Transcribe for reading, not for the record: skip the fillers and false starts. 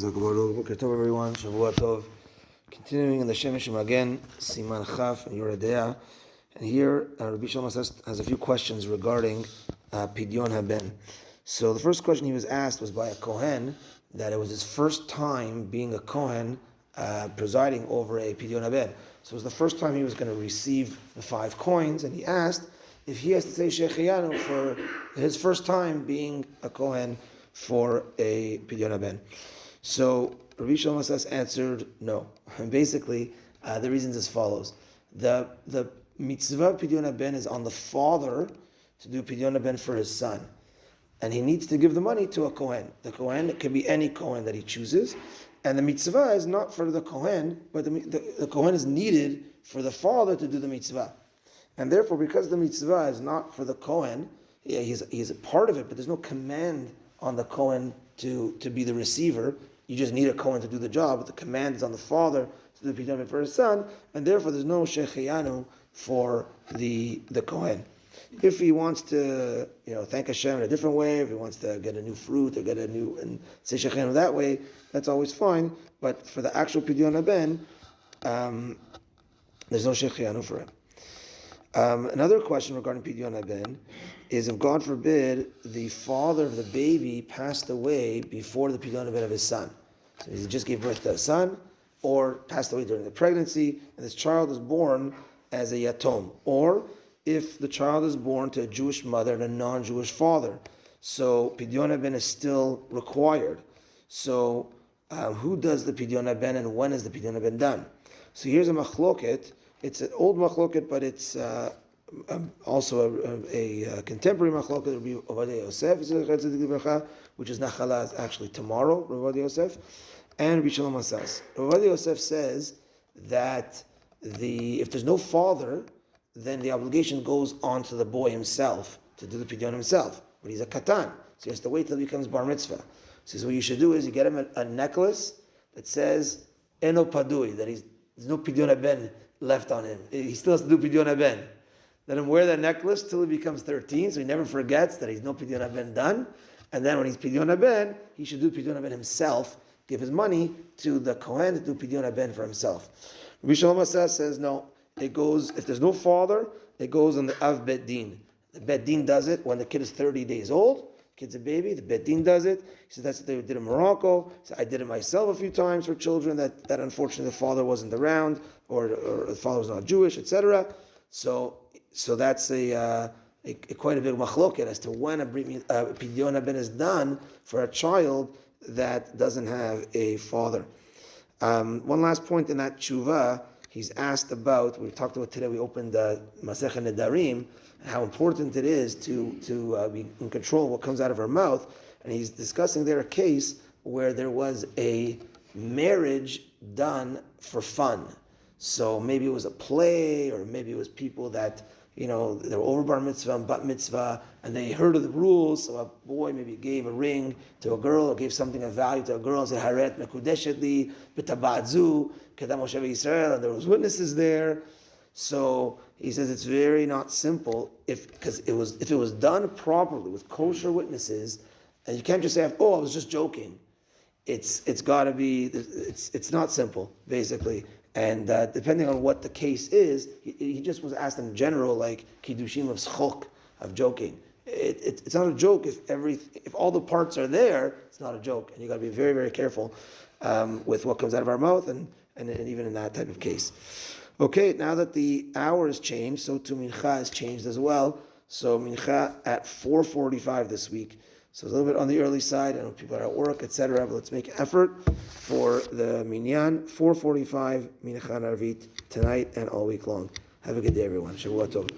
Boker Tov, everyone. Shavua Tov. Continuing in the Shemes umagen, Siman Chaf and Yoredea. And here, Rabbi Shalom has a few questions regarding Pidyon HaBen. So the first question he was asked was by a Kohen, that it was his first time being a Kohen presiding over a Pidyon HaBen. So it was the first time he was going to receive the 5 coins, and he asked if he has to say Shehecheyanu for his first time being a Kohen for a Pidyon HaBen. So Rabbi Shalom answered no. And basically, the reasons as follows: the mitzvah of Pidyon HaBen is on the father to do Pidyon HaBen for his son, and he needs to give the money to a Kohen. The Kohen, it can be any Kohen that he chooses, and the mitzvah is not for the Kohen, but the Kohen is needed for the father to do the mitzvah. And therefore, because the mitzvah is not for the Kohen, he's a part of it, but there's no command on the Kohen to be the receiver. You just need a Kohen to do the job, but the command is on the father to do the Pidyon HaBen for his son, and therefore there's no Shehecheyanu for the Kohen. If he wants to, thank Hashem in a different way, if he wants to get a new fruit or get a new and say Shehecheyanu that way, that's always fine. But for the actual Pidyon HaBen, there's no Shehecheyanu for him. Another question regarding Pidyon HaBen is, if God forbid the father of the baby passed away before the Pidyon HaBen of his son. So he just gave birth to a son, or passed away during the pregnancy, and this child is born as a yatom. Or if the child is born to a Jewish mother and a non-Jewish father. So Pidyon HaBen is still required. So who does the Pidyon HaBen and when is the Pidyon HaBen done? So here's a machloket. It's an old machloket, but it's also a contemporary machloket. Rabbi Ovadia Yosef, which is Nachala, is actually tomorrow, Rabbi Ovadia Yosef, and Rabbi Shalom says. Rabbi Ovadia Yosef says that if there's no father, then the obligation goes on to the boy himself to do the Pidyon himself. But he's a katan, so he has to wait till he becomes bar mitzvah. So what you should do is you get him a necklace that says Eno Padui, that there's no Pidyon HaBen left on him. He still has to do Pidyon HaBen. Let him wear that necklace till he becomes 13, so he never forgets that he's no Pidyon HaBen done. And then when he's Pidyon HaBen, he should do Pidyon HaBen himself, give his money to the Kohen to do Pidyon HaBen for himself. Rabbi Shalom says no. It goes, if there's no father, it goes on the Av Bet Din. The Bet Din does it when the kid is 30 days old. Kid's a baby, the Bet Din does it. He said that's what they did in Morocco. He said, I did it myself a few times for children that unfortunately the father wasn't around, or the father was not Jewish, etc. So that's quite a big machloket as to when a Pidyon HaBen is done for a child that doesn't have a father. One last point in that tshuva, he's asked about, we talked about today, we opened Masechet Nedarim, how important it is to be in control of what comes out of our mouth. And he's discussing there a case where there was a marriage done for fun. So maybe it was a play, or maybe it was people that, they were over bar mitzvah and bat mitzvah, and they heard of the rules. So a boy maybe gave a ring to a girl, or gave something of value to a girl, and said, Haret mekudeshet li, b'tabadzu, kedam Moshe Yisrael, and there was witnesses there. So he says it's very not simple if it was done properly with kosher witnesses, and you can't just say, I was just joking. It's got to be, it's not simple, basically. And depending on what the case is, he just was asked in general, like kiddushin of schok, of joking. It's not a joke if all the parts are there. It's not a joke, and you got to be very, very careful with what comes out of our mouth, and even in that type of case. Okay, now that the hour has changed, so too mincha has changed as well. So mincha at 4:45 this week. So it's a little bit on the early side. I know people are at work, etc. But let's make an effort for the minyan. 4:45 mincha and arvit tonight and all week long. Have a good day, everyone. Shavua Tov.